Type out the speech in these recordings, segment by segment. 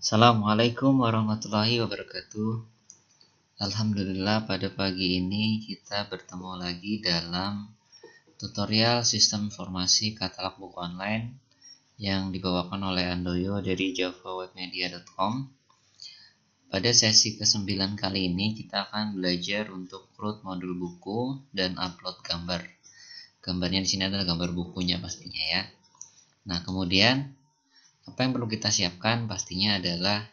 Assalamualaikum warahmatullahi wabarakatuh. Alhamdulillah, pada pagi ini kita bertemu lagi dalam tutorial sistem informasi katalog buku online yang dibawakan oleh Andoyo dari javawebmedia.com. Pada sesi ke-9 kali ini kita akan belajar untuk root modul buku dan upload gambar. Gambarnya di sini adalah gambar bukunya pastinya ya. Nah, kemudian apa yang perlu kita siapkan pastinya adalah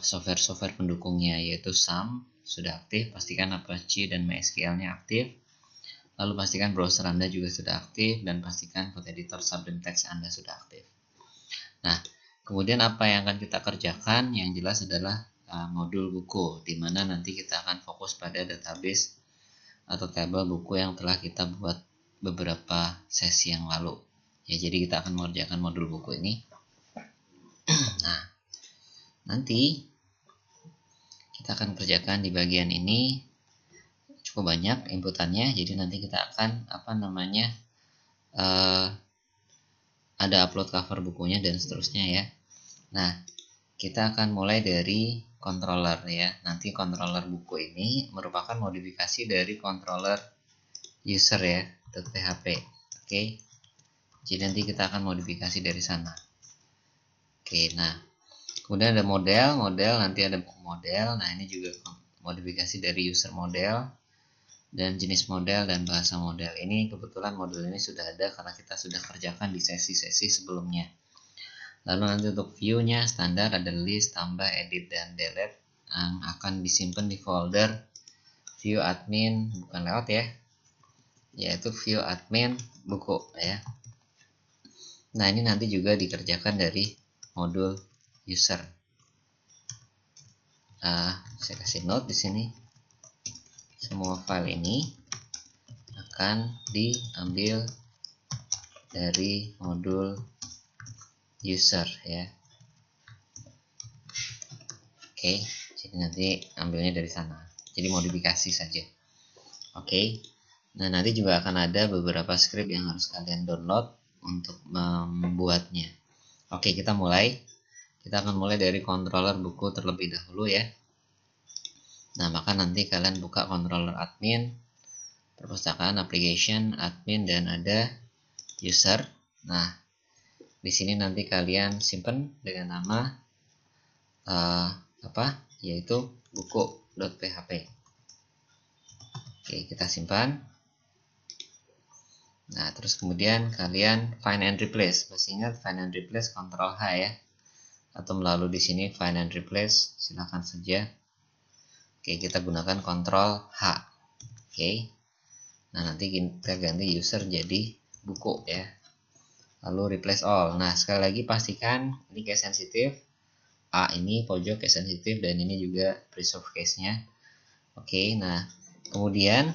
software pendukungnya, yaitu SAM sudah aktif, pastikan Apache dan MySQL-nya aktif, lalu pastikan browser Anda juga sudah aktif, dan pastikan code editor Sublime Text Anda sudah aktif. Nah, kemudian apa yang akan kita kerjakan? Yang jelas adalah modul buku, di mana nanti kita akan fokus pada database atau tabel buku yang telah kita buat beberapa sesi yang lalu. Ya, jadi kita akan mengerjakan modul buku ini. Nah, nanti kita akan kerjakan di bagian ini cukup banyak inputannya, jadi nanti kita akan ada upload cover bukunya dan seterusnya ya. Nah, kita akan mulai dari controller ya. Nanti controller buku ini merupakan modifikasi dari controller user ya, .php. Oke. Jadi nanti kita akan modifikasi dari sana. Oke, nah kemudian ada model nanti ada buku model. Nah, ini juga modifikasi dari user model dan jenis model dan bahasa model. Ini kebetulan model ini sudah ada karena kita sudah kerjakan di sesi-sesi sebelumnya. Lalu nanti untuk view-nya standar ada list, tambah, edit, dan delete yang akan disimpan di folder view admin, bukan layout ya, yaitu view admin buku ya. Nah, ini nanti juga dikerjakan dari modul user. Saya kasih note di sini. Semua file ini akan diambil dari modul user ya. Oke, jadi nanti ambilnya dari sana. Jadi modifikasi saja. Oke. Nah, nanti juga akan ada beberapa script yang harus kalian download untuk membuatnya. Oke, kita mulai. Kita akan mulai dari controller buku terlebih dahulu ya. Nah, maka nanti kalian buka controller admin, perpustakaan, application, admin, dan ada user. Nah, di sini nanti kalian simpan dengan nama yaitu buku.php. Oke, kita simpan. Nah, terus kemudian kalian find and replace. Masih ingat find and replace Ctrl H ya. Atau melalui di sini find and replace, silakan saja. Oke, kita gunakan Ctrl H. Oke. Nah, nanti kita ganti user jadi buku ya. Lalu replace all. Nah, sekali lagi pastikan ini case sensitive. A ini pojok case sensitive dan ini juga preserve case-nya. Oke, nah kemudian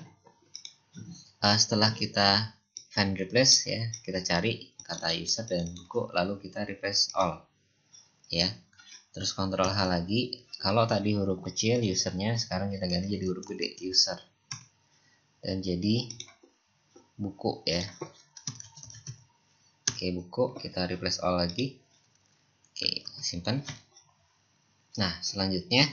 setelah kita find replace ya, kita cari kata user dan buku, lalu kita replace all ya. Terus Ctrl H lagi. Kalau tadi huruf kecil usernya, sekarang kita ganti jadi huruf gede user dan jadi buku ya. Oke, buku, kita replace all lagi. Oke, simpan. Nah, selanjutnya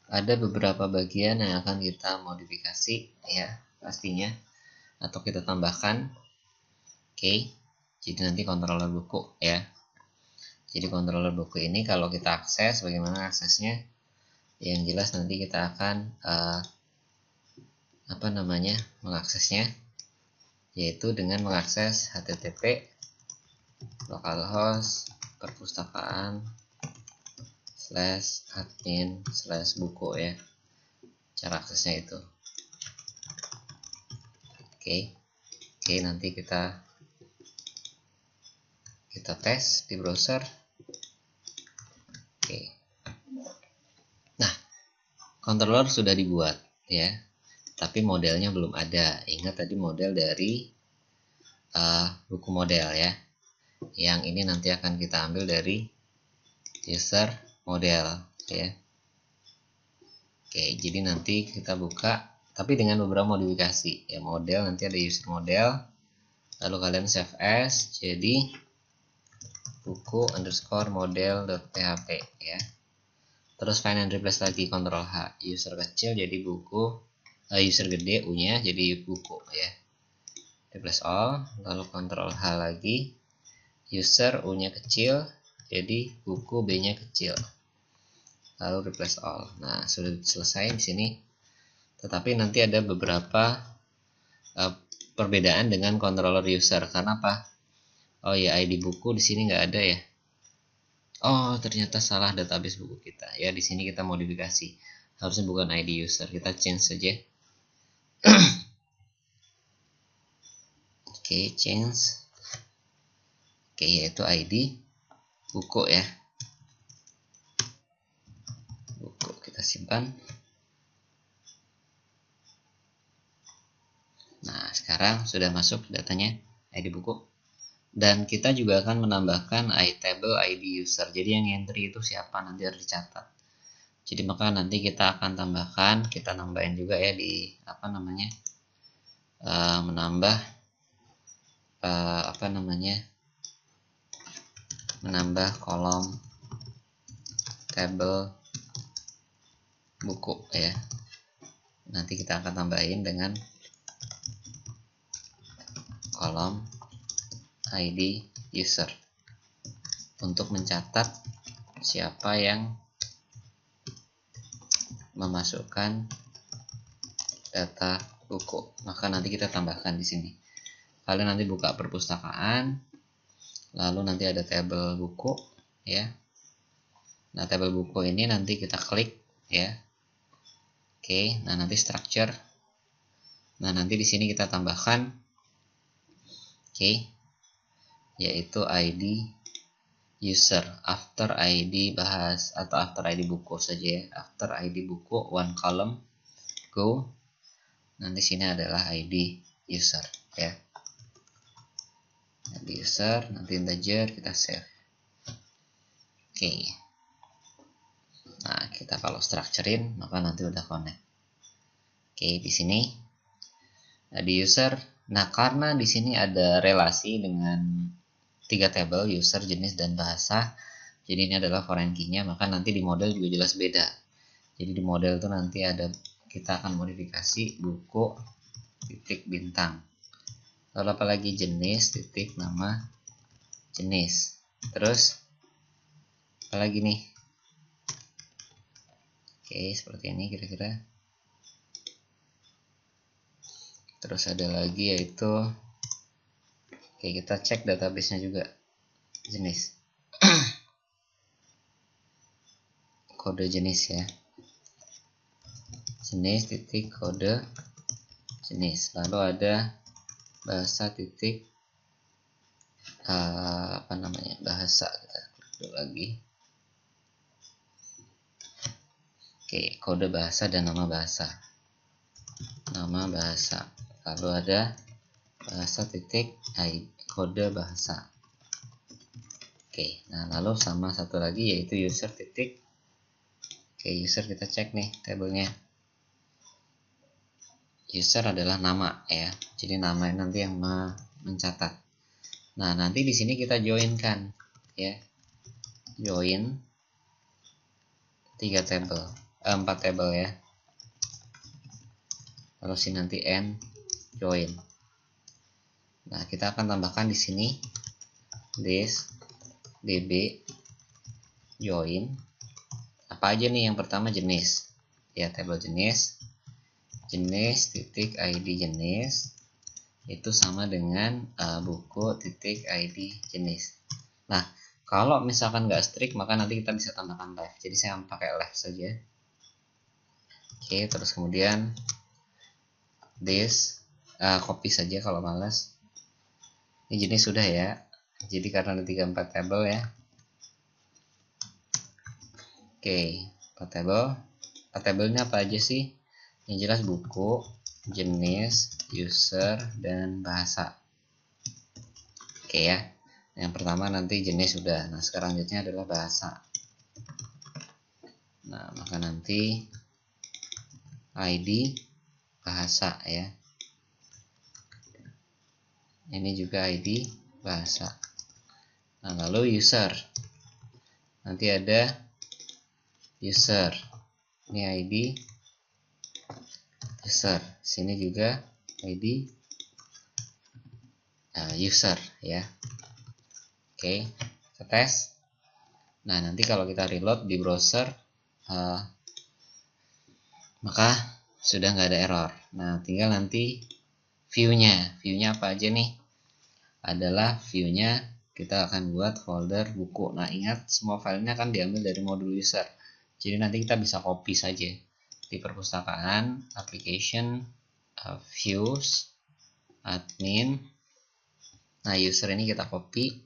ada beberapa bagian yang akan kita modifikasi ya pastinya, atau kita tambahkan. Oke, jadi nanti controller buku ya. Jadi controller buku ini kalau kita akses, bagaimana aksesnya? Yang jelas nanti kita akan mengaksesnya, yaitu dengan mengakses http localhost perpustakaan /admin/buku ya. Cara aksesnya itu. Oke, nanti kita tes di browser. Oke. Nah, controller sudah dibuat ya, tapi modelnya belum ada. Ingat tadi model dari buku model ya. Yang ini nanti akan kita ambil dari user model ya. Oke, jadi nanti kita buka, tapi dengan beberapa modifikasi ya. Model nanti ada user model, lalu kalian save as jadi buku underscore model.php ya. Terus find and replace lagi, Ctrl H, user kecil jadi buku, user gede U-nya jadi buku ya. Replace all, lalu Ctrl H lagi, user U-nya kecil jadi buku, B-nya kecil. Lalu replace all. Nah, sudah selesai di sini. Tetapi nanti ada beberapa perbedaan dengan controller user. Karena apa? Oh ya, ID buku di sini nggak ada ya. Oh, ternyata salah database buku kita. Ya, di sini kita modifikasi. Harusnya bukan ID user. Kita change saja. Oke, change. Oke, yaitu ID buku ya. Buku kita simpan. Nah, sekarang sudah masuk datanya ID buku. Dan kita juga akan menambahkan table ID user. Jadi yang entry itu siapa nanti harus dicatat. Jadi maka nanti kita akan tambahkan, kita nambahin juga ya di menambah kolom table buku ya. Nanti kita akan tambahin dengan kolom ID user untuk mencatat siapa yang memasukkan data buku. Maka nanti kita tambahkan di sini. Kalian nanti buka perpustakaan, lalu nanti ada tabel buku ya. Nah, tabel buku ini nanti kita klik ya. Oke, nah nanti structure. Nah, nanti di sini kita tambahkan yaitu ID user after ID atau after ID buku saja ya. After ID buku one column go. Nanti sini adalah ID user ya. ID user nanti integer, kita save. Oke. Nah, kita kalau structurein maka nanti udah connect. Oke, di sini ID user. Nah, karena di sini ada relasi dengan 3 tabel, user, jenis, dan bahasa. Jadi ini adalah foreign key-nya, maka nanti di model juga jelas beda. Jadi di model itu nanti ada, kita akan modifikasi buku titik bintang. Lalu apalagi jenis titik nama jenis. Terus apalagi nih? Oke, seperti ini kira-kira. Terus ada lagi yaitu oke, kita cek database-nya juga. Jenis. Kode jenis ya. Jenis titik kode jenis. Lalu ada bahasa titik bahasa. Kita klik lagi. Oke, kode bahasa dan nama bahasa. Nama bahasa. Lalu ada bahasa titik kode bahasa. Oke, nah lalu sama satu lagi yaitu user titik. Oke, user kita cek nih tabelnya. User adalah nama ya. Jadi nama nanti yang mencatat. Nah, nanti di sini kita joinkan ya. Join 4 tabel ya. Lalu sini nanti end join. Nah, kita akan tambahkan di sini this db join apa aja nih. Yang pertama jenis ya, tabel jenis titik id jenis itu sama dengan buku titik id jenis. Nah, kalau misalkan nggak strict maka nanti kita bisa tambahkan left. Jadi saya pakai left saja. Oke, terus kemudian this copy saja kalau malas. Ini jenis sudah ya. Jadi karena ada 4 tabel ya. Oke, 4 tabel. 4 tabelnya apa aja sih? Yang jelas buku, jenis, user, dan bahasa. Oke ya. Yang pertama nanti jenis sudah. Nah, sekarang selanjutnya adalah bahasa. Nah, maka nanti ID bahasa ya. Ini juga ID bahasa. Nah, lalu user. Nanti ada user. Ini ID user. Sini juga ID user ya. Oke, kita tes. Nah, nanti kalau kita reload di browser maka sudah nggak ada error. Nah, tinggal nanti view-nya apa aja nih? Adalah view-nya kita akan buat folder buku. Nah, ingat semua filenya kan diambil dari modul user. Jadi nanti kita bisa copy saja di perpustakaan, application, views, admin. Nah, user ini kita copy,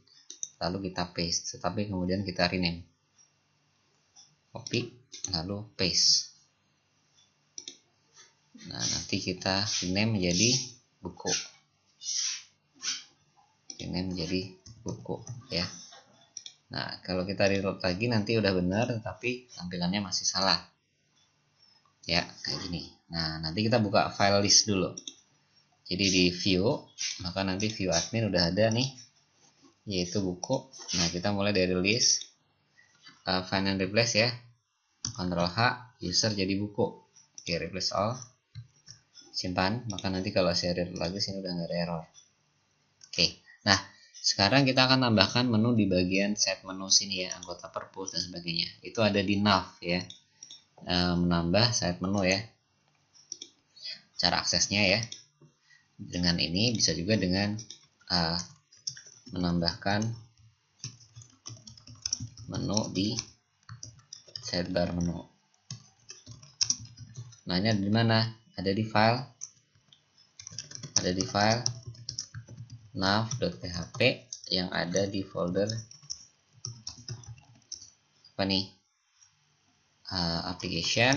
lalu kita paste. Tetapi kemudian kita rename. Copy, lalu paste. Nah, nanti kita rename menjadi buku. Rename menjadi buku ya. Nah, kalau kita reload lagi nanti udah benar, tapi tampilannya masih salah. Ya, kayak gini. Nah, nanti kita buka file list dulu. Jadi di view, maka nanti view admin udah ada nih, yaitu buku. Nah, kita mulai dari list, find and replace ya. Ctrl H, user jadi buku. Oke, replace all. Simpan, maka nanti kalau saya reload lagi sini udah nggak ada error. Oke, nah sekarang kita akan tambahkan menu di bagian set menu sini ya, anggota perpus dan sebagainya. Itu ada di nav ya, menambah set menu ya. Cara aksesnya ya, dengan ini bisa juga dengan menambahkan menu di sidebar menu. Nah, ini ada di mana? Ada di file nav.php yang ada di folder apa nih? Application,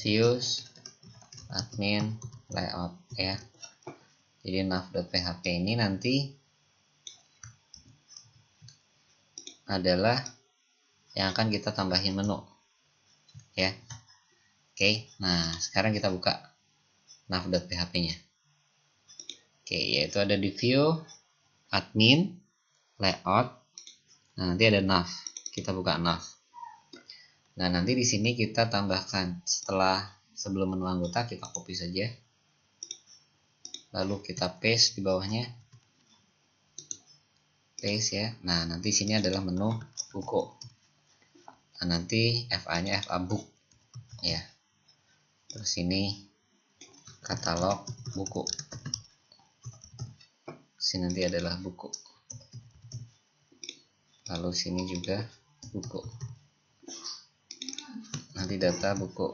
views, admin, layout ya. Jadi nav.php ini nanti adalah yang akan kita tambahin menu ya. Oke, nah sekarang kita buka nav.php nya. Oke, yaitu ada di view, admin, layout. Nah, nanti ada nav. Kita buka nav. Nah, nanti di sini kita tambahkan sebelum menu anggota kita copy saja. Lalu kita paste di bawahnya. Paste ya. Nah, nanti sini adalah menu buku. Nah, nanti FA-nya FA book ya. Terus ini katalog buku. Sini nanti adalah buku. Lalu sini juga buku. Nanti data buku.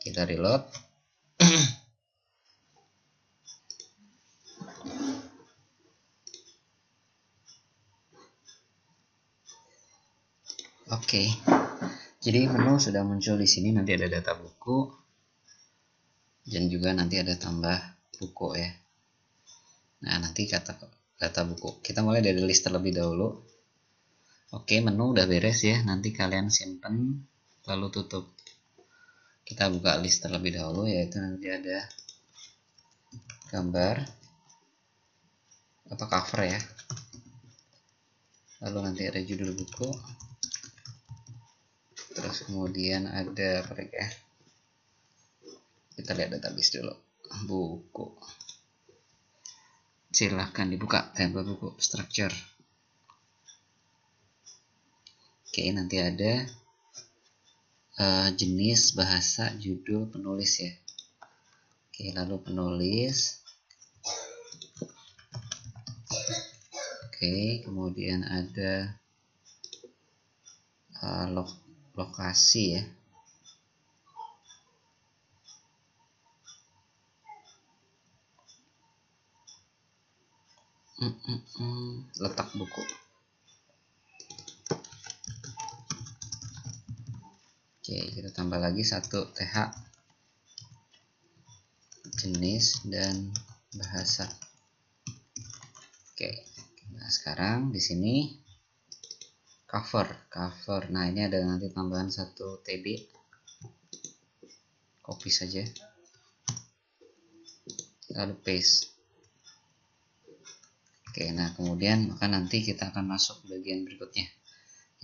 Kita reload. Oke. Jadi menu sudah muncul di sini, nanti ada data buku dan juga nanti ada tambah buku ya. Nah, nanti kata data buku. Kita mulai dari list terlebih dahulu. Oke, menu udah beres ya. Nanti kalian simpen lalu tutup. Kita buka list terlebih dahulu, yaitu nanti ada gambar atau cover ya. Lalu nanti ada judul buku. Terus kemudian ada apa ya? Kita lihat database dulu. Buku. Silahkan dibuka tabel buku structure. Oke, nanti ada jenis, bahasa, judul, penulis ya. Oke, lalu penulis. Oke, kemudian ada lokasi ya. Letak buku. Oke, kita tambah lagi satu TH, jenis dan bahasa. Oke, nah sekarang di sini cover. Nah, ini ada nanti tambahan satu TB. copy saja, lalu paste. Oke, nah kemudian maka nanti kita akan masuk ke bagian berikutnya,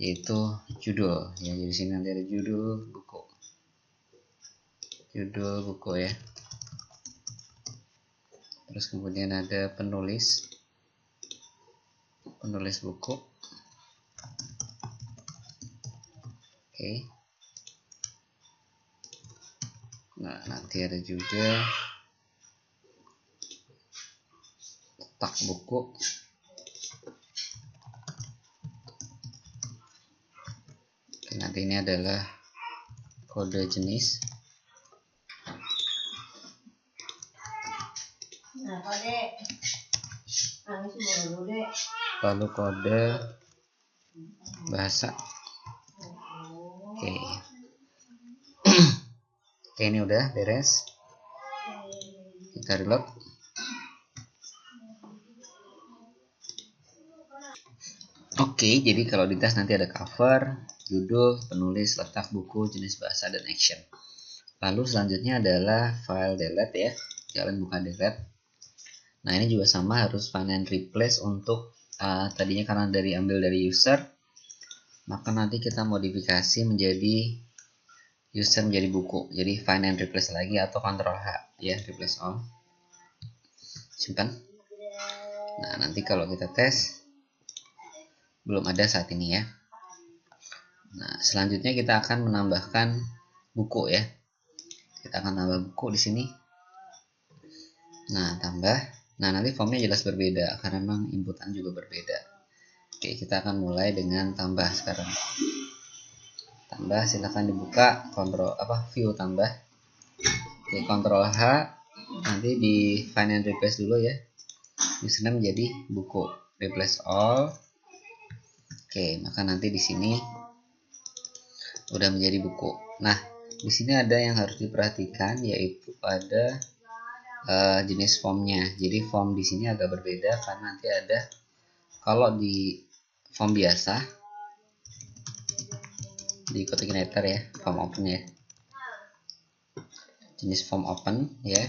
yaitu judul. Ya, jadi sini nanti ada judul buku, ya. Terus kemudian ada penulis buku. Oke. Nah, nanti ada juga letak buku. Oke, nanti ini adalah kode jenis. Lalu kode bahasa. Oke. Oke, ini udah beres. Kita reload. Oke, jadi kalau di tas nanti ada cover, judul, penulis, letak buku, jenis bahasa, dan action. Lalu selanjutnya adalah file delete ya. Kalian buka delete. Nah, ini juga sama, harus find and replace untuk tadinya karena ambil dari user, maka nanti kita modifikasi menjadi user menjadi buku. Jadi find and replace lagi atau Ctrl H ya, replace all. Simpan. Nah, nanti kalau kita tes belum ada saat ini ya. Nah, selanjutnya kita akan menambahkan buku ya. Kita akan tambah buku di sini. Nah, tambah. Nah, nanti formnya jelas berbeda karena memang inputan juga berbeda. Oke, kita akan mulai dengan tambah sekarang. Tambah, silakan dibuka view tambah. Oke, Ctrl H, nanti di find and replace dulu ya. Username menjadi buku, replace all. Oke, maka nanti di sini udah menjadi buku. Nah, di sini ada yang harus diperhatikan, yaitu pada jenis formnya. Jadi form di sini agak berbeda karena nanti ada, kalau di form biasa di CodeIgniter ya, form open ya, jenis form open ya,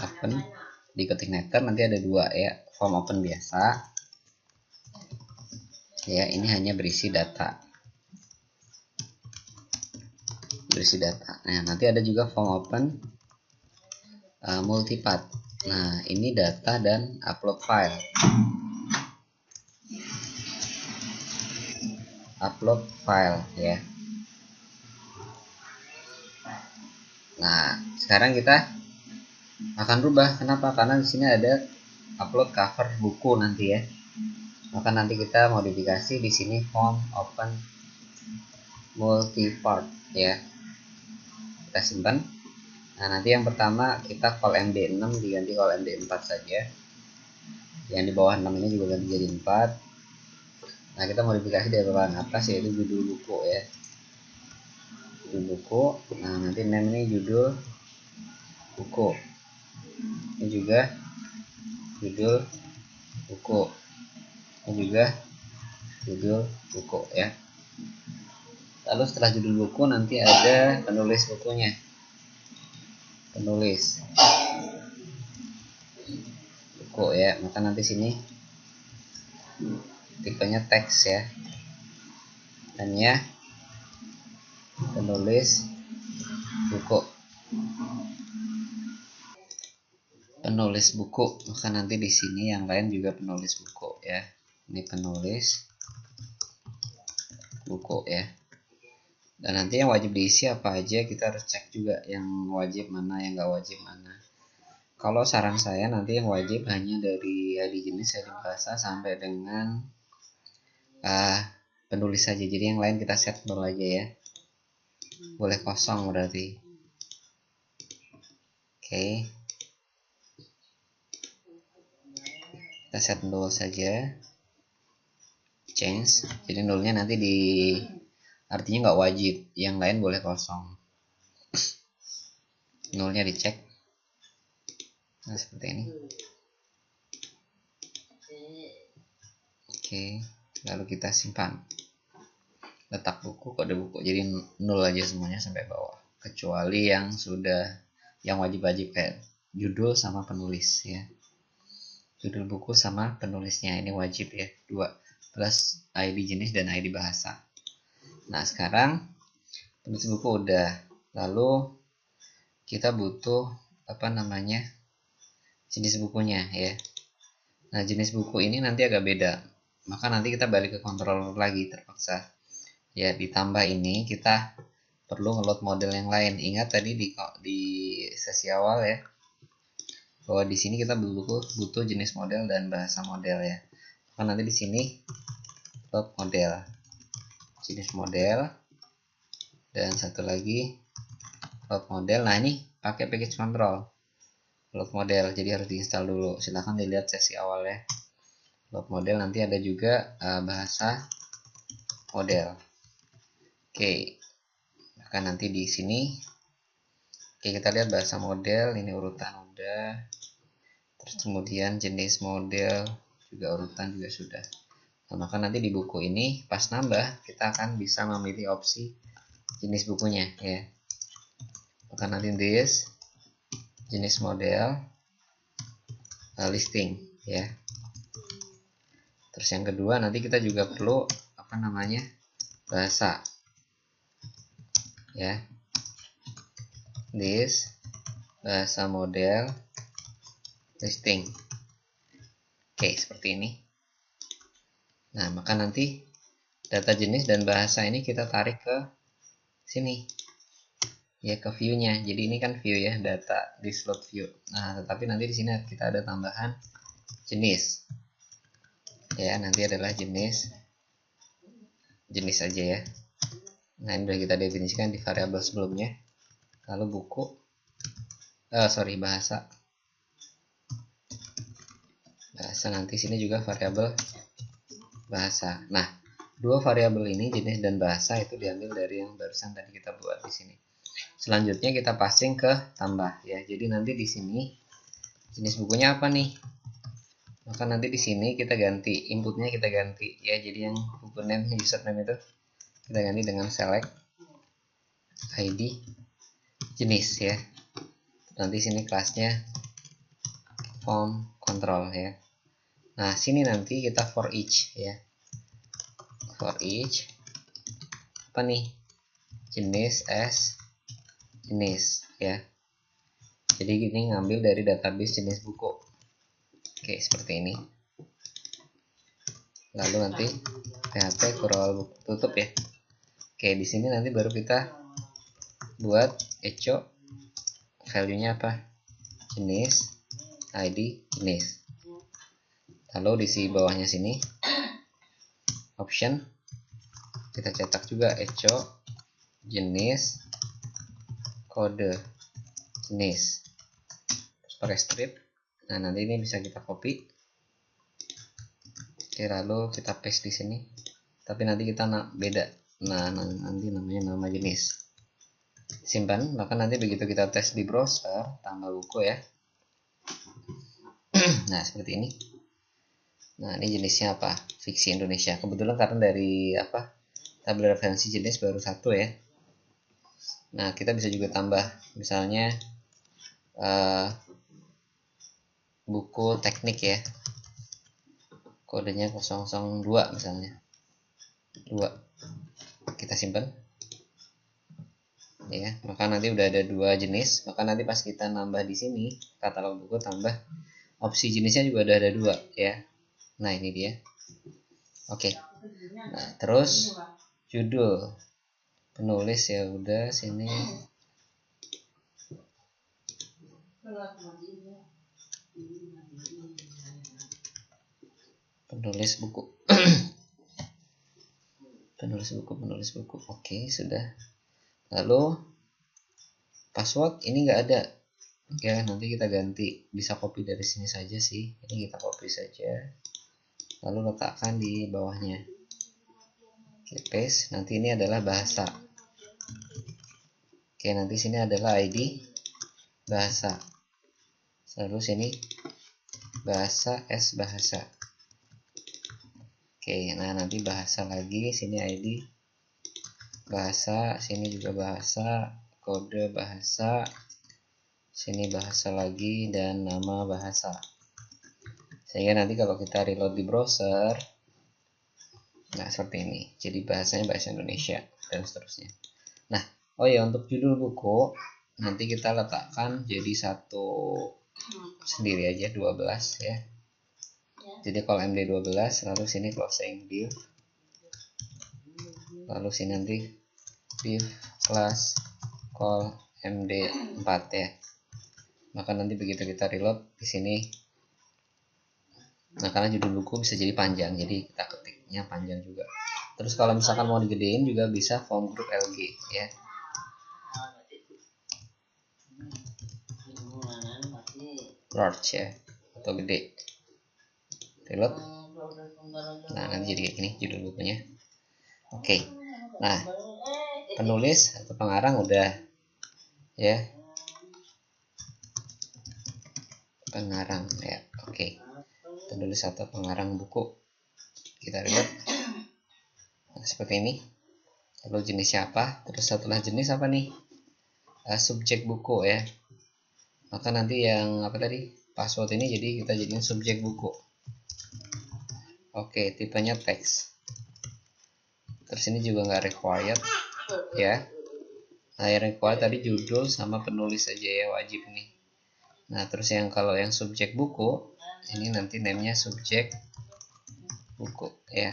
open di CodeIgniter nanti ada dua ya, form open biasa ya, ini hanya berisi data. Nah, nanti ada juga form open multipath. Nah, ini data dan upload file. Ya. Nah, sekarang kita akan rubah. Kenapa? Karena di sini ada upload cover buku nanti ya. Maka nanti kita modifikasi di sini form open multipart ya. Kita simpan. Nah, nanti yang pertama kita call MD6 diganti call MD4 saja. Yang di bawah 6 ini juga ganti jadi 4. Nah, kita modifikasi dari bagian atas yaitu judul buku ya. Judul buku. Nah, nanti name ini judul buku. Ini juga judul buku. Ini juga judul buku ya. Lalu setelah judul buku nanti ada penulis bukunya. Penulis buku ya, maka nanti sini tipenya teks ya, hanya penulis buku. Maka nanti di sini yang lain juga penulis buku ya. Ini penulis buku ya. Dan nanti yang wajib diisi apa aja kita harus cek juga, yang wajib mana, yang nggak wajib mana. Kalau saran saya nanti yang wajib hanya dari ID jenis, ID bahasa sampai dengan penulis saja. Jadi yang lain kita set nol aja ya. Boleh kosong berarti. Oke. Kita set nol saja. Change. Jadi nolnya nanti artinya nggak wajib, yang lain boleh kosong. Nolnya dicek. Nah, seperti ini. Oke, lalu kita simpan. Letak buku, kode buku, jadi nol aja semuanya sampai bawah. kecuali yang wajib-wajib kayak judul sama penulis ya. Judul buku sama penulisnya ini wajib ya, 2 plus ID jenis dan ID bahasa. Nah, sekarang penulis buku udah. Lalu kita butuh jenis bukunya ya. Nah, jenis buku ini nanti agak beda. Maka nanti kita balik ke controller lagi terpaksa. Ya, ditambah ini kita perlu ngeload model yang lain. Ingat tadi di sesi awal ya, bahwa di sini kita butuh jenis model dan bahasa model ya. Maka nanti di sini load model, jenis model, dan satu lagi load model. Nah, ini pakai package control load model, jadi harus diinstal dulu. Silahkan dilihat sesi awal ya. Load model nanti ada juga bahasa model. Oke, maka nanti di sini kita lihat bahasa model, ini urutan udah. Terus kemudian jenis model juga urutan juga sudah. Nah, maka nanti di buku ini pas nambah kita akan bisa memilih opsi jenis bukunya ya. Maka nanti this jenis model listing ya. Terus yang kedua nanti kita juga perlu bahasa ya. This bahasa model listing. Oke, seperti ini. Nah, maka nanti data jenis dan bahasa ini kita tarik ke sini ya, ke view-nya. Jadi ini kan view ya, data di slot view. Nah, tetapi nanti di sini kita ada tambahan jenis ya, nanti adalah jenis aja ya. Nah, ini sudah kita definisikan di variabel sebelumnya. Lalu bahasa nanti sini juga variabel bahasa. Nah, dua variabel ini jenis dan bahasa itu diambil dari yang barusan tadi kita buat di sini. Selanjutnya kita passing ke tambah ya. Jadi nanti di sini jenis bukunya apa nih? Maka nanti di sini kita ganti inputnya, kita ganti ya. Jadi yang buku name, username itu kita ganti dengan select ID jenis ya. Nanti sini kelasnya form control ya. Nah, sini nanti kita for each ya. For each apa nih? Jenis as jenis ya. Jadi ini ngambil dari database jenis buku. Oke, seperti ini. Lalu nanti php curl buku tutup ya. Oke, di sini nanti baru kita buat echo value-nya apa? Jenis, ID, jenis. Lalu di bawahnya sini option kita cetak juga echo jenis kode jenis pakai strip. Nah, nanti ini bisa kita copy. Oke, lalu kita paste di sini. Tapi nanti kita beda. Nah, nanti namanya nama jenis. Simpan. Maka nanti begitu kita tes di browser, tambah buku ya. Nah, seperti ini. Nah, ini jenisnya apa? Fiksi Indonesia. Kebetulan karena dari tabel referensi jenis baru 1 ya. Nah, kita bisa juga tambah misalnya buku teknik ya. Kodenya 002 misalnya. 2. Kita simpan. Ya, maka nanti udah ada 2 jenis. Maka nanti pas kita nambah di sini katalog buku, tambah opsi jenisnya juga udah ada 2 ya. Nah, ini dia. Oke. Nah, terus judul penulis ya udah sini. Penulis buku. penulis buku. Oke, sudah. Lalu password ini enggak ada. Ya, nanti kita ganti. Bisa copy dari sini saja sih. Ini kita copy saja. Lalu letakkan di bawahnya. Oke, paste. Nanti ini adalah bahasa. Oke, nanti sini adalah ID bahasa. Lalu sini bahasa S bahasa. Oke, nah nanti bahasa lagi, sini ID bahasa, sini juga bahasa. kode bahasa, sini bahasa lagi, dan nama bahasa. Sehingga nanti kalau kita reload di browser, nah seperti ini. Jadi bahasanya bahasa Indonesia dan seterusnya. Nah, oh ya, untuk judul buku nanti kita letakkan jadi satu sendiri aja, 12 ya. Jadi kalau MD 12, lalu sini closing div, lalu sini nanti div class call MD 4 ya. Maka nanti begitu kita reload di sini, nah karena judul buku bisa jadi panjang, jadi kita ketiknya panjang juga. Terus kalau misalkan mau digedein juga bisa form group LG ya. Large ya, atau gede. Reload. Nah nanti jadi kayak gini judul bukunya. Oke. Nah, penulis atau pengarang udah ya. Pengarang ya. Oke. Penulis atau pengarang buku. Kita lihat. Nah, seperti ini. Lalu jenisnya apa? Terus setelah jenis apa nih? Subjek buku ya. Maka nanti yang apa tadi? Password ini jadi kita jadiin subjek buku. Oke, tipenya teks. Terus ini juga nggak required ya. Nah, yang required tadi judul sama penulis aja ya, wajib nih. Nah, terus yang kalau yang subjek buku, ini nanti namanya subjek buku ya.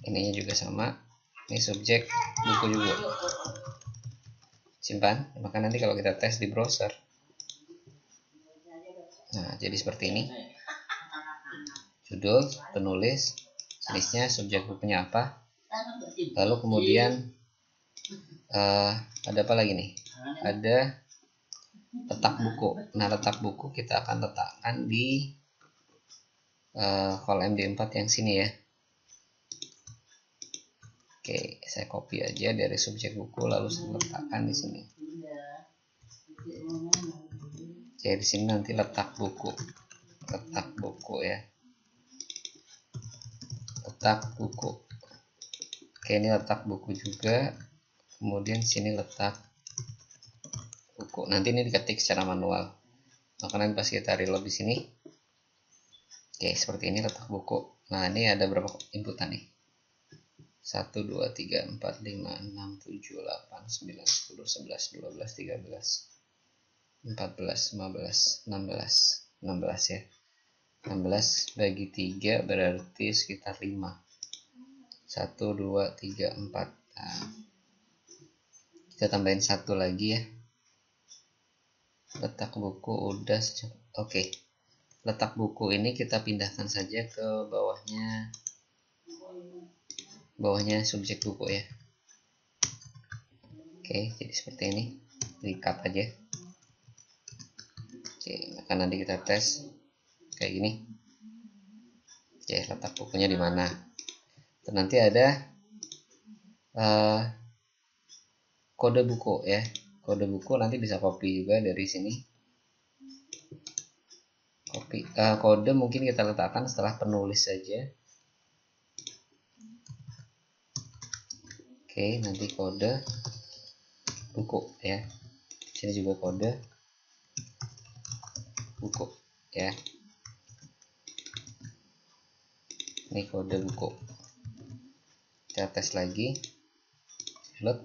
Ininya juga sama. Ini subjek buku juga. Simpan. Maka nanti kalau kita tes di browser, nah jadi seperti ini. Judul, penulis, jenisnya, subjek bukunya apa. Lalu kemudian ada apa lagi nih? Ada letak buku. Nah, letak buku kita akan letakkan di kolom MD4 yang sini ya. Oke, saya copy aja dari subjek buku lalu saya letakkan di sini. Oke, di sini nanti letak buku. Letak buku ya. Letak buku. Oke, ini letak buku juga. Kemudian sini letak buku. Nanti ini diketik secara manual. Maka nanti pas kita reload di sini. Oke, seperti ini letak buku. Nah, ini ada berapa inputan nih? 1, 2, 3, 4, 5, 6, 7, 8, 9, 10, 11, 12, 13, 14, 15, 16 ya. 16 bagi 3 berarti sekitar 5. 1, 2, 3, 4. Nah, kita tambahin 1 lagi ya. Letak buku udah. Oke. Letak buku ini kita pindahkan saja ke bawahnya subjek buku ya. Oke, jadi seperti ini. Di-cut aja. Oke, maka nanti kita tes kayak gini. Oke, letak bukunya di mana? Dan nanti ada kode buku ya. Kode buku nanti bisa copy juga dari sini. Copy kode mungkin kita letakkan setelah penulis saja. Oke, nanti kode buku ya. Sini juga kode buku ya. Ini kode buku. Kita tes lagi. Load.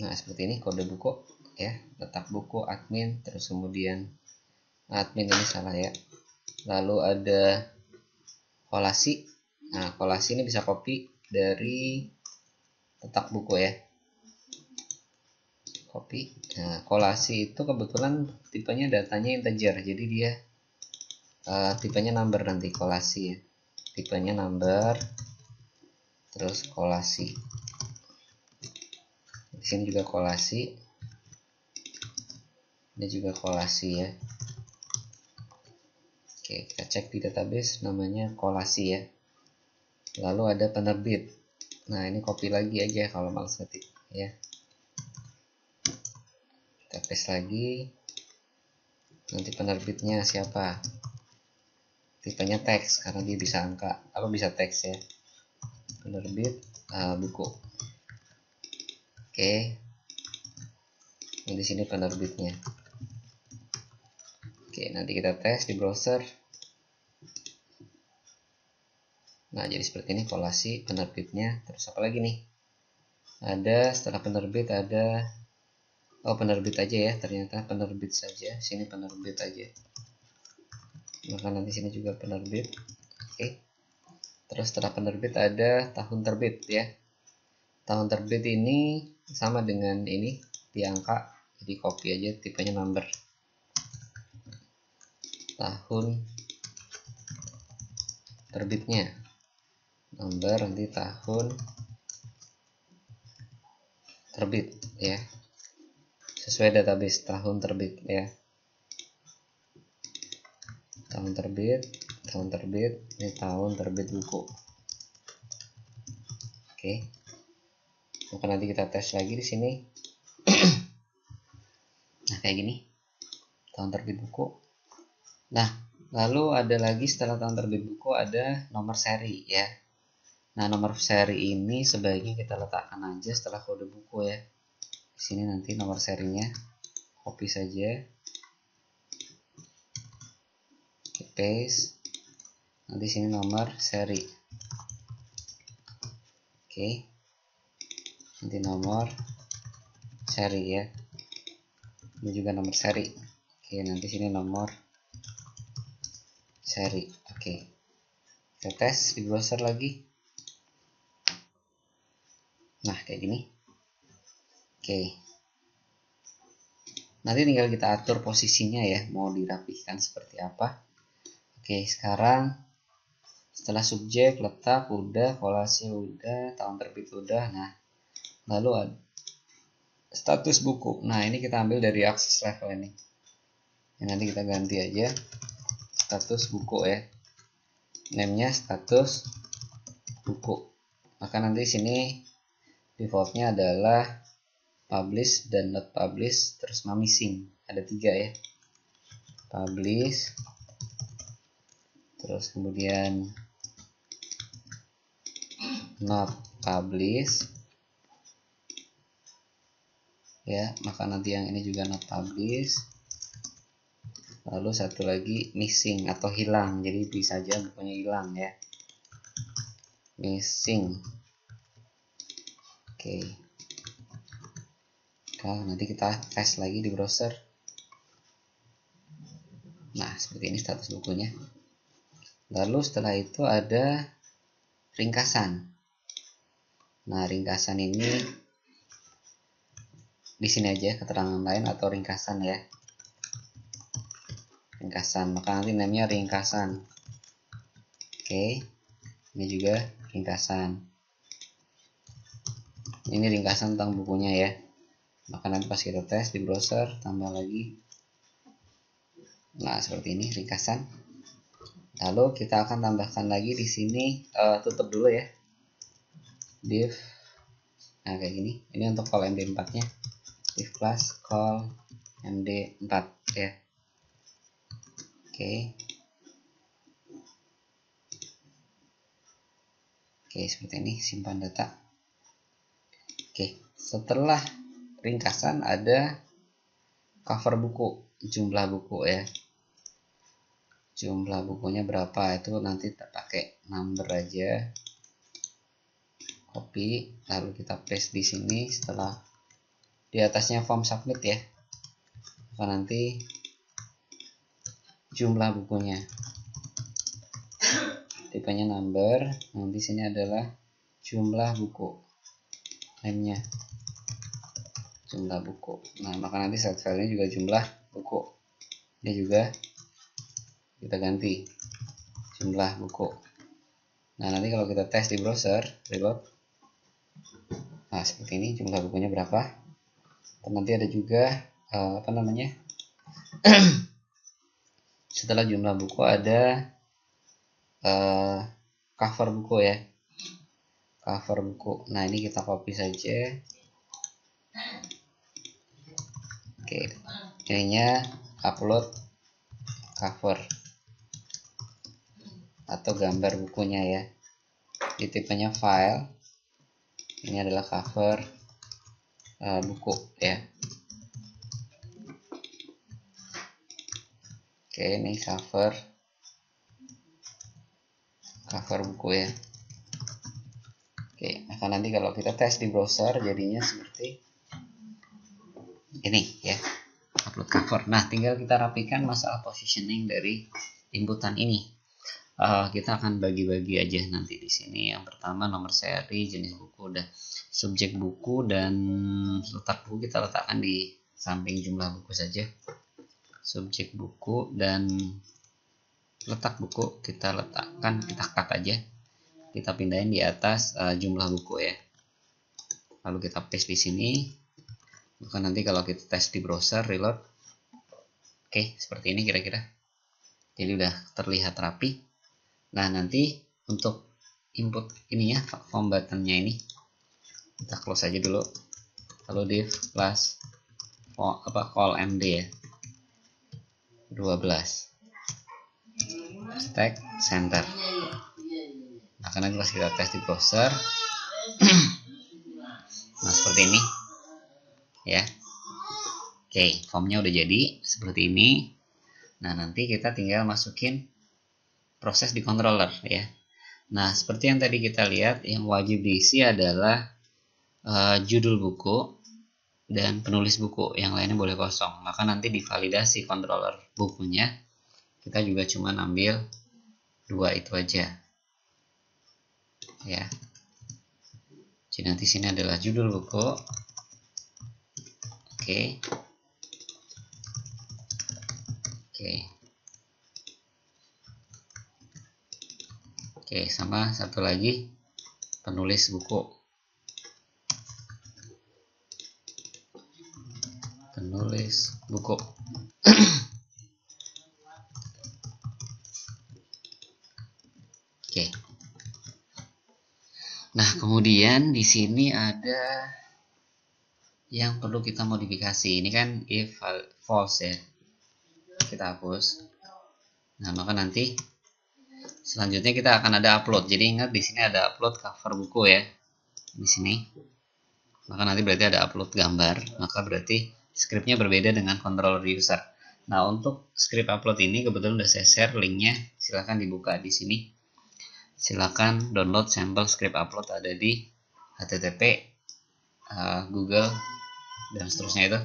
Nah, seperti ini kode buku ya. Letak buku admin, terus kemudian admin ini salah ya. Lalu ada kolasi. Nah, kolasi ini bisa copy dari letak buku ya. Copy. Nah, kolasi itu kebetulan tipenya datanya integer, jadi dia tipenya number nanti kolasi ya. Tipenya number, terus kolasi. Di sini juga kolasi. Ini juga kolasi ya. Oke, kita cek di database namanya kolasi ya. Lalu ada penerbit. Nah, ini copy lagi aja kalau males ketik ya. Kita paste lagi. Nanti penerbitnya siapa? Tipenya teks karena dia bisa angka, bisa teks ya. Penerbit buku. Oke, Oke. Di sini penerbitnya. Oke, nanti kita tes di browser. Nah, jadi seperti ini kolasi penerbitnya. Terus apa lagi nih? Ada setelah penerbit ada penerbit aja ya, ternyata penerbit saja. Sini penerbit aja. Maka nanti sini juga penerbit. Oke. Terus setelah penerbit ada tahun terbit ya. Tahun terbit ini sama dengan ini di angka, jadi copy aja, tipenya number. Tahun terbitnya number, nanti tahun terbit ya, sesuai database tahun terbit ya. Tahun terbit ini tahun terbit buku. Oke. Maka nanti kita tes lagi di sini. Nah, kayak gini. Tahun terbit buku. Nah, lalu ada lagi setelah tahun terbit buku ada nomor seri ya. Nah, nomor seri ini sebaiknya kita letakkan aja setelah kode buku ya. Di sini nanti nomor serinya copy saja. Paste. Nanti sini nomor seri. Oke. Nanti nomor seri ya. Ini juga nomor seri. Oke, nanti sini nomor seri. Oke. Kita tes di browser lagi. Nah, kayak gini. Oke. Nanti tinggal kita atur posisinya ya, mau dirapihkan seperti apa. Oke, sekarang setelah subjek, letak udah, kolase udah, tahun terbit udah. Nah, lalu ada status buku. Nah, ini kita ambil dari akses level ini. Nanti kita ganti aja status buku ya. Name-nya status buku. Maka nanti sini defaultnya adalah publish dan not publish, terus missing. Ada 3 ya. Publish, terus kemudian not publish ya, maka nanti yang ini juga not publish. Lalu satu lagi missing atau hilang, jadi bisa aja bukunya hilang ya, missing. Oke. Nah, nanti kita tes lagi di browser. Nah, seperti ini status bukunya. Lalu setelah itu ada ringkasan. Nah, ringkasan ini di sini aja keterangan lain atau ringkasan ya. Ringkasan, maka nanti namanya ringkasan. Oke. Ini juga ringkasan. Ini ringkasan tentang bukunya ya. Maka nanti pas kita tes di browser tambah lagi. Nah, seperti ini ringkasan. Lalu kita akan tambahkan lagi di sini, tutup dulu ya. Div. Nah, kayak gini. Ini untuk call MD4-nya. Div class call MD4 ya. Oke. Oke, seperti ini simpan data. Oke, setelah ringkasan ada cover buku, jumlah buku ya. Jumlah bukunya berapa itu nanti kita pakai number aja. Copy, lalu kita paste di sini. Setelah di atasnya form submit ya. Maka nanti jumlah bukunya. Tipenya number, nanti sini adalah jumlah buku. Name-nya jumlah buku. Nah, maka nanti set file-nya juga jumlah buku. Ini juga kita ganti jumlah buku. Nah, nanti kalau kita tes di browser, reload. Nah, seperti ini jumlah bukunya berapa. Dan nanti ada juga setelah jumlah buku ada cover buku ya. Cover buku. Nah, ini kita copy saja. Oke, ininya upload cover atau gambar bukunya ya. Di tipenya file. Ini adalah cover. buku ya. Oke, ini cover buku ya. Oke, maka nanti kalau kita tes di browser jadinya seperti ini ya, upload cover. Nah, tinggal kita rapikan masalah positioning dari inputan ini. Kita akan bagi-bagi aja nanti di sini. Yang pertama nomor seri, jenis buku, udah subjek buku, dan letak buku kita letakkan di samping jumlah buku saja. Subjek buku dan letak buku kita letakkan, kita cut aja, kita pindahin di atas jumlah buku ya. Lalu kita paste di sini. Maka nanti kalau kita tes di browser reload, oke, seperti ini kira-kira. Jadi udah terlihat rapi. Nah, nanti untuk input ininya, form buttonnya ini kita close aja dulu. Lalu div plus call md ya, 12 stack center. Nah, karena pas kita tes di browser nah seperti ini ya. Oke, formnya udah jadi seperti ini. Nah, nanti kita tinggal masukin proses di controller ya. Nah, seperti yang tadi kita lihat, yang wajib diisi adalah judul buku dan penulis buku, yang lainnya boleh kosong. Maka nanti divalidasi controller bukunya, kita juga cuma ambil 2 itu aja ya. Jadi nanti sini adalah judul buku. Oke. Oke, sama satu lagi penulis buku. Penulis buku. Oke. Nah, kemudian di sini ada yang perlu kita modifikasi. Ini kan if false ya. Kita hapus. Nah, maka nanti selanjutnya kita akan ada upload. Jadi ingat di sini ada upload cover buku ya. Di sini. Maka nanti berarti ada upload gambar. Maka berarti scriptnya berbeda dengan controller user. Nah, untuk script upload ini kebetulan udah saya share linknya. Silahkan dibuka di sini. Silahkan download sampel script upload, ada di http Google dan seterusnya itu.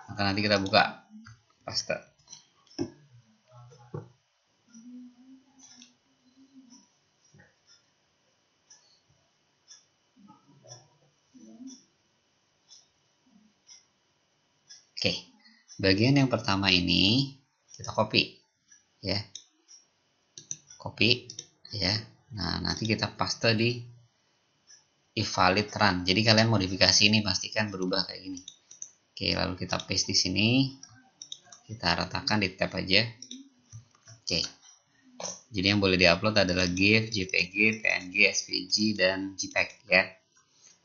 Maka nanti kita buka paste. Oke, bagian yang pertama ini kita copy ya, copy ya. Nah, nanti kita paste di if valid run. Jadi kalian modifikasi ini pastikan berubah kayak gini. Oke, lalu kita paste di sini, kita ratakan di tab aja. Oke, jadi yang boleh diupload adalah GIF, JPG, PNG, SVG, dan JPEG ya.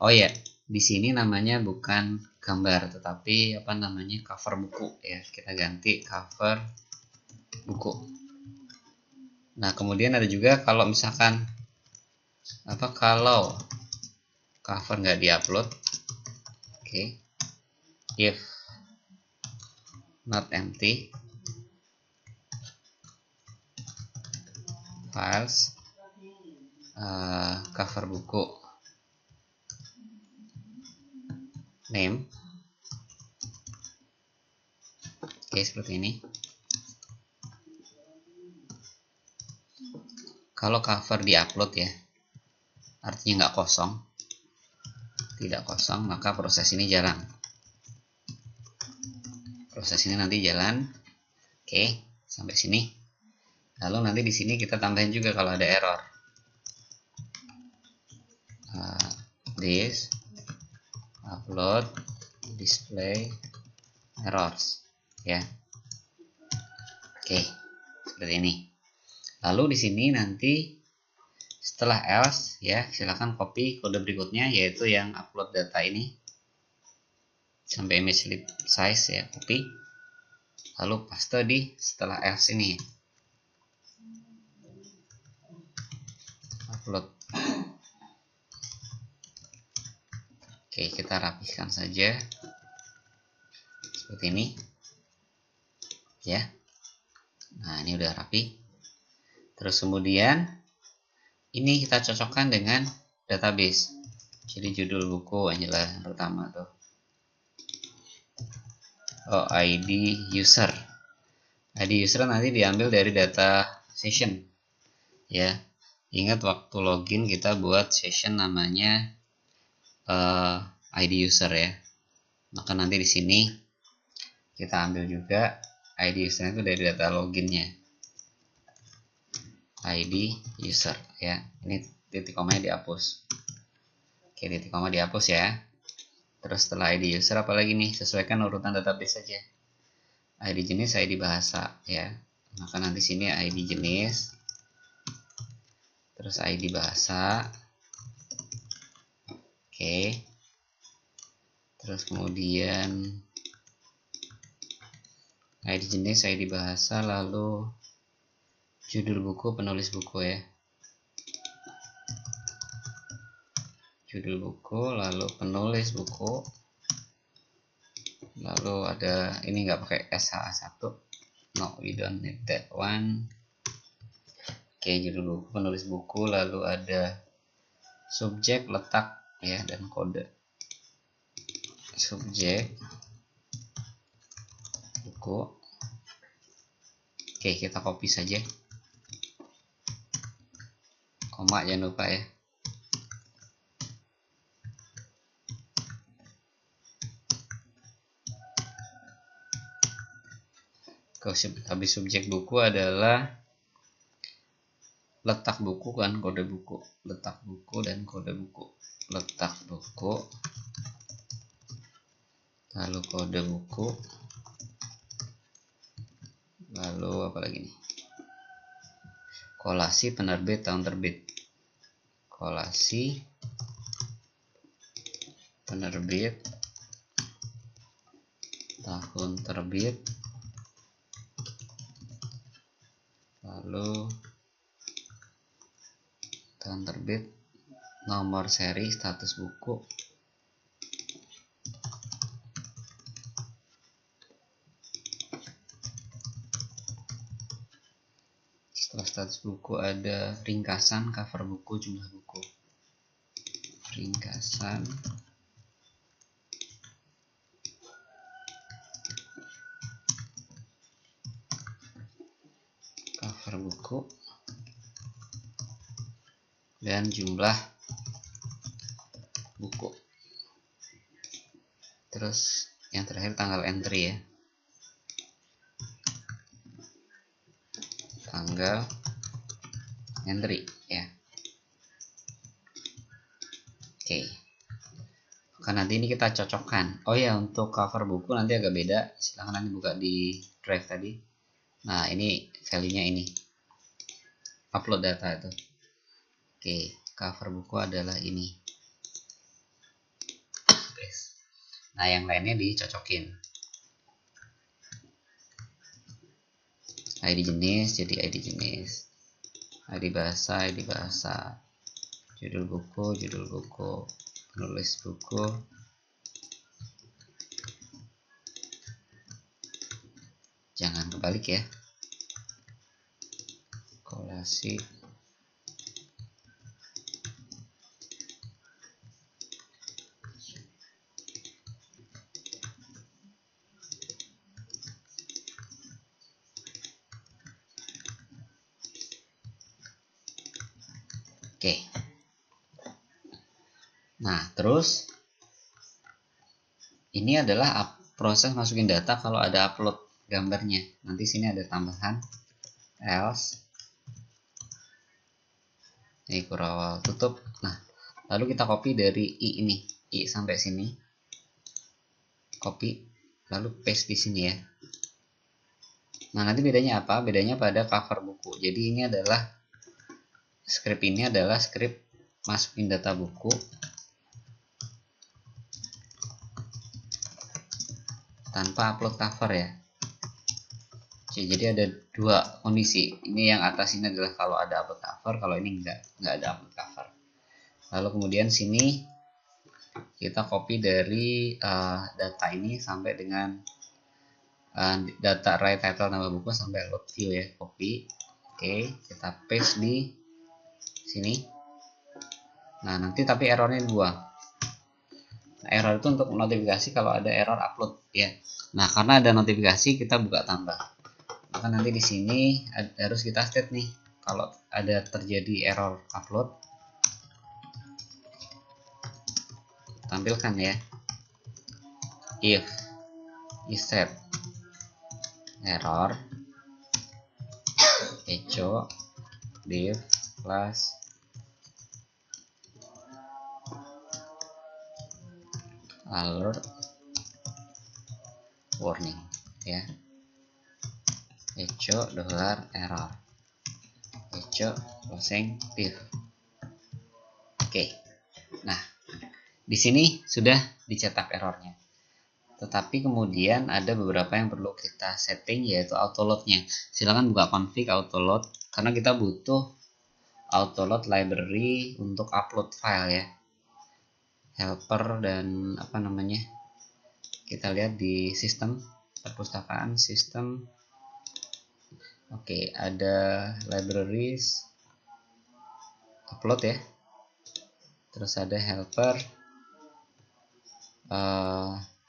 Oh ya, di sini namanya bukan gambar, tetapi apa namanya, cover buku ya. Kita ganti cover buku. Nah, kemudian ada juga kalau misalkan kalau cover nggak diupload, oke, if not empty files cover buku name. Oke, seperti ini. Kalau cover diupload ya, artinya nggak kosong, tidak kosong, maka proses ini jalan. Proses ini nanti jalan. Oke, sampai sini. Lalu nanti di sini kita tambahin juga kalau ada error. This upload display errors ya. Oke, seperti ini. Lalu di sini nanti setelah else ya, silakan copy kode berikutnya, yaitu yang upload data ini sampai image size ya, copy. Lalu paste di setelah else ini. Upload. Oke, kita rapihkan saja seperti ini ya. Nah, ini udah rapi. Terus kemudian ini kita cocokkan dengan database. Jadi judul buku Angela yang pertama tuh. Oh, ID user. ID user nanti diambil dari data session ya. Ingat waktu login kita buat session namanya ID user ya. Maka nanti di sini kita ambil juga ID user itu dari data loginnya. ID user ya. Ini titik komanya dihapus. Oke, titik koma dihapus ya. Terus setelah ID user apalagi nih, sesuaikan urutan database saja. ID jenis, ID bahasa ya. Maka nanti sini ID jenis, terus ID bahasa. Oke. Terus kemudian ID jenis, ID bahasa, lalu judul buku, penulis buku ya. Judul buku, lalu penulis buku, lalu ada ini nggak pakai SH1, no, we don't need that one. Oke, judul buku, penulis buku, lalu ada subjek, letak ya, dan kode. Subjek buku. Oke, kita copy saja, koma jangan lupa ya. Habis subjek buku adalah letak buku kan, kode buku, letak buku dan kode buku, letak buku, lalu kode buku, lalu apa lagi nih, kolasi penerbit, tahun terbit, kolasi penerbit, tahun terbit, lalu tahun terbit, nomor seri, status buku, setelah status buku ada ringkasan, cover buku, jumlah buku, ringkasan, cover buku, dan jumlah buku. Terus yang terakhir tanggal entry ya, tanggal entry ya. Oke, kan nanti ini kita cocokkan. Oh ya, untuk cover buku nanti agak beda, silahkan nanti buka di drive tadi. Nah, ini value-nya ini, upload data itu. Oke, cover buku adalah ini. Nah, yang lainnya dicocokin. ID jenis jadi ID jenis, ID bahasa, judul buku, penulis buku, jangan kebalik ya, kolasi, oke. Nah, terus ini adalah proses masukin data kalau ada upload gambarnya. Nanti sini ada tambahan else, ini kurawal tutup. Nah, lalu kita copy dari i ini, i sampai sini, copy, lalu paste di sini ya. Nah, nanti bedanya apa? Bedanya pada cover buku. Jadi ini adalah script, ini adalah script masukin data buku tanpa upload cover ya. Jadi ada dua kondisi. Ini yang atas ini adalah kalau ada upload cover, kalau ini enggak ada upload cover. Lalu kemudian sini kita copy dari data ini sampai dengan data write title nama buku sampai load view ya, copy. Oke, kita paste di sini. Nah, nanti tapi errornya dibuang. Error itu untuk notifikasi kalau ada error upload ya. Nah, karena ada notifikasi kita buka tambah. Maka nanti di sini harus kita state nih kalau ada terjadi error upload. Tampilkan ya. If set error echo div plus alert warning ya, echo $error echo closing div. Oke, nah di sini sudah dicetak errornya, tetapi kemudian ada beberapa yang perlu kita setting, yaitu autoloadnya. Silahkan buka config autoload karena kita butuh autoload library untuk upload file ya, helper dan apa namanya, kita lihat di sistem perpustakaan sistem. Oke, ada libraries upload ya, terus ada helper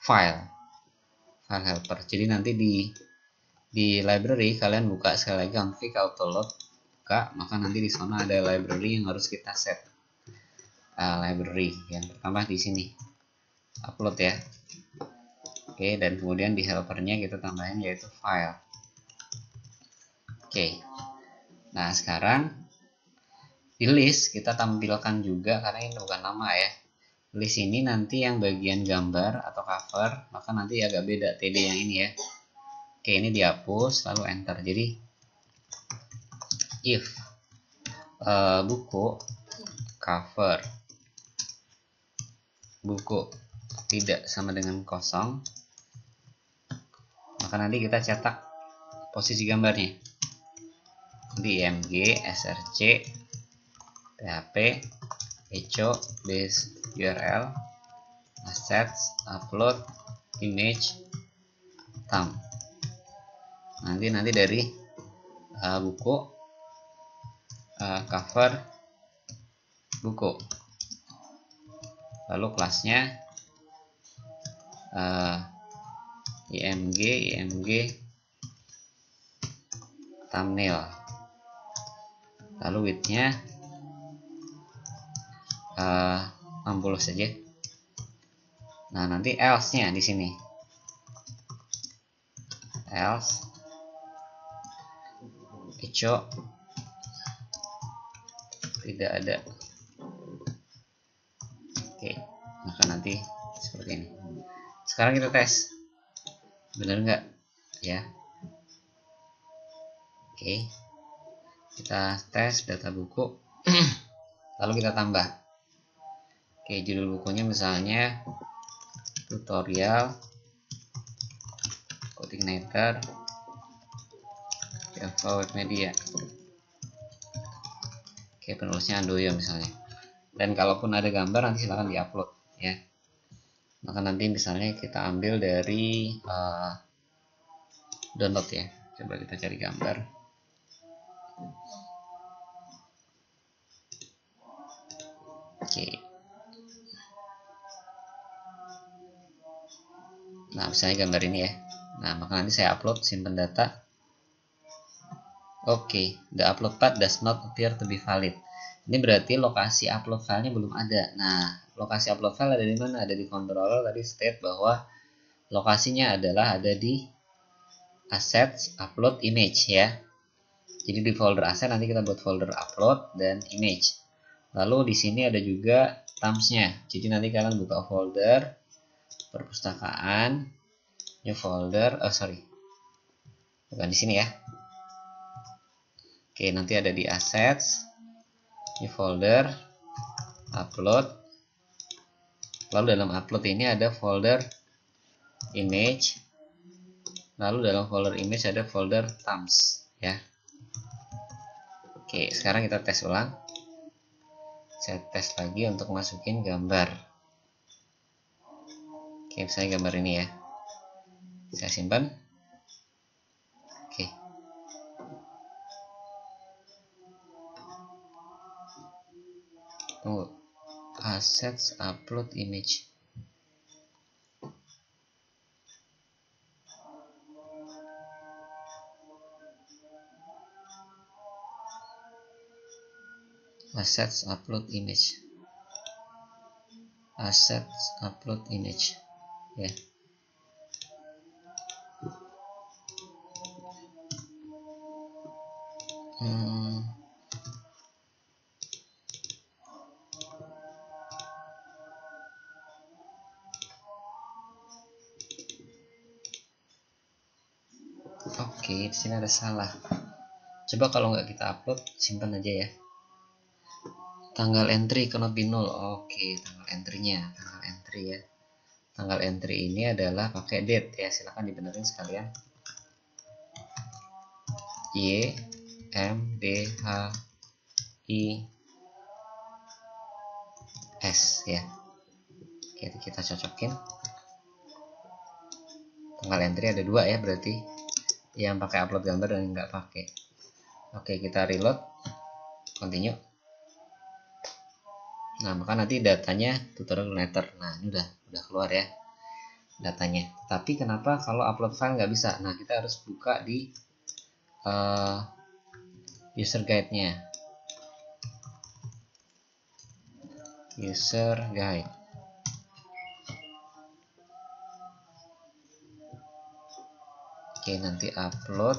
file helper. Jadi nanti di library kalian buka sekali lagi config autoload, buka, maka nanti di sana ada library yang harus kita set. Library yang pertama di sini upload ya. Oke, dan kemudian di helpernya kita tambahin yaitu file. Oke, nah sekarang di list kita tampilkan juga, karena ini bukan nama ya, list ini nanti yang bagian gambar atau cover, maka nanti agak beda TD yang ini ya. Oke, ini dihapus lalu enter. Jadi if buku cover buku tidak sama dengan kosong, maka nanti kita cetak posisi gambarnya di img src php echo base url assets upload image thumb. Nanti dari buku cover buku, lalu kelasnya img thumbnail, lalu widthnya 60 saja. Nah, nanti else-nya di sini else echo tidak ada. Oke, maka nanti seperti ini. Sekarang kita tes benar nggak ya. Oke, kita tes data buku lalu kita tambah. Oke, judul bukunya misalnya tutorial coordinator Java Web Media. Oke, penulisnya Andoyo misalnya. Dan kalaupun ada gambar nanti silahkan diupload ya. Maka nanti misalnya kita ambil dari download ya. Coba kita cari gambar. Oke. Nah, misalnya gambar ini ya. Nah, maka nanti saya upload, simpan data. Oke, the upload path does not appear to be valid. Ini berarti lokasi upload filenya belum ada. Nah, lokasi upload file ada di mana? Ada di controller, tadi state bahwa lokasinya adalah ada di assets upload image ya. Jadi di folder asset nanti kita buat folder upload dan image. Lalu di sini ada juga thumbs-nya. Jadi nanti kalian buka folder perpustakaan, new folder, bukan di sini ya. Oke, nanti ada di assets, new folder, upload. Lalu dalam upload ini ada folder image. Lalu dalam folder image ada folder thumbs ya. Oke, sekarang kita tes ulang. Saya tes lagi untuk masukin gambar. Oke, misalnya gambar ini ya, saya simpan. Oke. Tunggu. Assets upload image. Assets upload image. Assets upload image. Ya. Oke, di sini ada salah. Coba kalau nggak kita upload, simpan aja ya. Tanggal entry cannot be null. Oke, tanggal entry-nya, tanggal entry ya. Tanggal entry ini adalah pakai date ya. Silahkan dibenerin sekalian. Y M D H I S ya. Oke, kita cocokin. Tanggal entry ada dua ya, berarti yang pakai upload gambar dan nggak pakai. Oke, kita reload, continue. Nah, maka nanti datanya tutorial letter. Nah, ini udah keluar ya datanya. Tapi kenapa kalau upload file nggak bisa? Nah, kita harus buka di user guide-nya. User guide. Oke, nanti upload.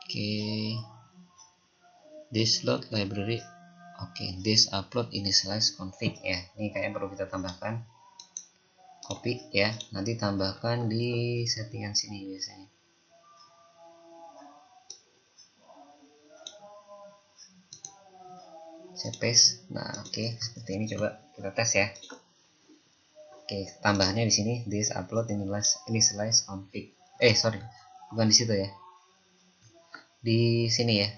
Oke, this load library. Oke, this upload initialize config ya. Ini kayaknya perlu kita tambahkan. Copy ya. Nanti tambahkan di settingan sini biasanya. Saya paste. Nah, oke, seperti ini coba kita tes ya. Oke, tambahannya di sini this upload initialize config. Sorry, bukan di situ ya. Di sini ya.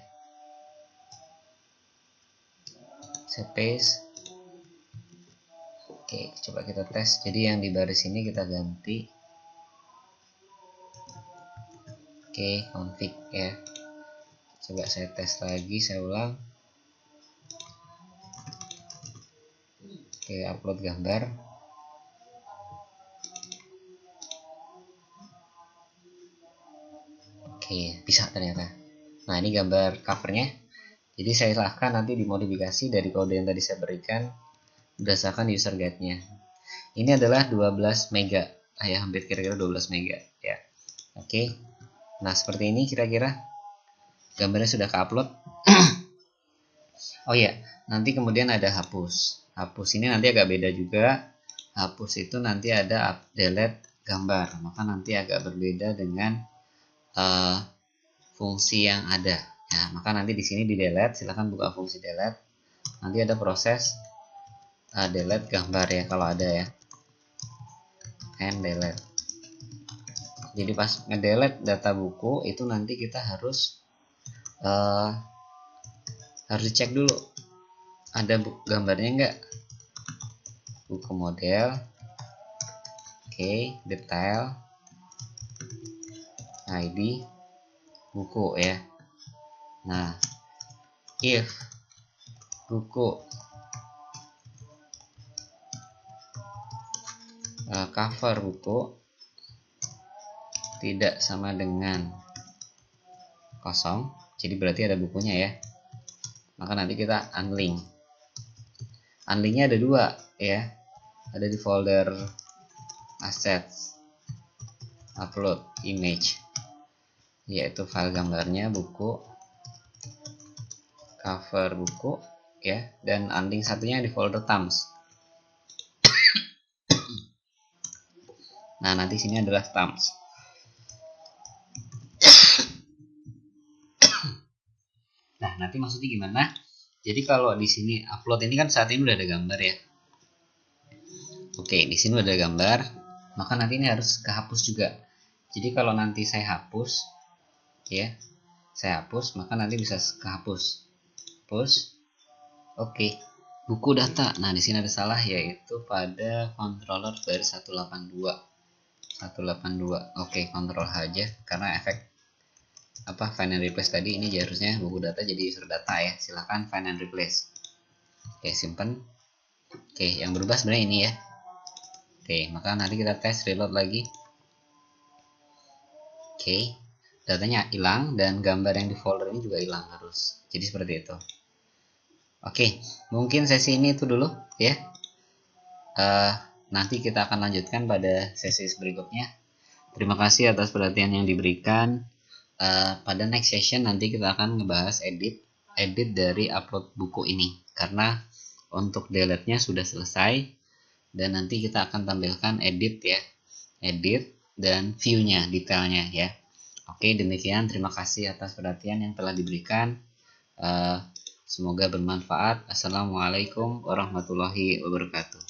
Saya paste. Oke, coba kita tes. Jadi yang di baris ini kita ganti. Oke, config ya. Coba saya tes lagi, saya ulang. Oke, upload gambar. Oke, bisa ternyata. Nah, ini gambar covernya. Jadi saya silahkan nanti dimodifikasi dari kode yang tadi saya berikan berdasarkan user guide-nya. Ini adalah 12 mega. Ya, hampir kira-kira 12 mega ya. Oke. Nah, seperti ini kira-kira gambarnya sudah ke-upload. Oh iya, nanti kemudian ada hapus. Hapus ini nanti agak beda juga. Hapus itu nanti ada delete gambar. Maka nanti agak berbeda dengan fungsi yang ada. Ya, maka nanti di sini di delete, silahkan buka fungsi delete. Nanti ada proses delete gambar ya kalau ada ya. And delete. Jadi pas ngedelete data buku itu nanti kita harus dicek dulu ada gambarnya enggak. Buku model. Oke, detail. ID buku ya. Nah, if buku cover buku tidak sama dengan kosong, jadi berarti ada bukunya ya. Maka nanti kita unlink. Unlinknya ada dua ya. Ada di folder assets upload image, yaitu file gambarnya buku cover buku ya, dan unlink satunya di folder thumbs. Nah, nanti sini adalah thumbs. Nah, nanti maksudnya gimana? Jadi kalau di sini upload ini kan saat ini udah ada gambar ya. Oke, di sini udah ada gambar, maka nanti ini harus kehapus juga. Jadi kalau nanti saya hapus, ya, saya hapus, maka nanti bisa kehapus. Hapus. Oke. Buku data. Nah, di sini ada salah, yaitu pada controller dari 182. 182. Oke, kontrol H aja karena efek find and replace tadi. Ini harusnya buku data jadi user data ya. Silahkan find and replace. Oke, simpen. Oke, yang berubah sebenarnya ini ya. Oke, maka nanti kita tes reload lagi. Oke, datanya hilang dan gambar yang di folder ini juga hilang harus. Jadi seperti itu. Oke, mungkin sesi ini itu dulu ya. Nanti kita akan lanjutkan pada sesi berikutnya. Terima kasih atas perhatian yang diberikan. Pada next session nanti kita akan ngebahas edit dari upload buku ini, karena untuk delete-nya sudah selesai dan nanti kita akan tampilkan edit dan view-nya, detailnya ya. Oke, demikian, terima kasih atas perhatian yang telah diberikan. Semoga bermanfaat. Assalamualaikum warahmatullahi wabarakatuh.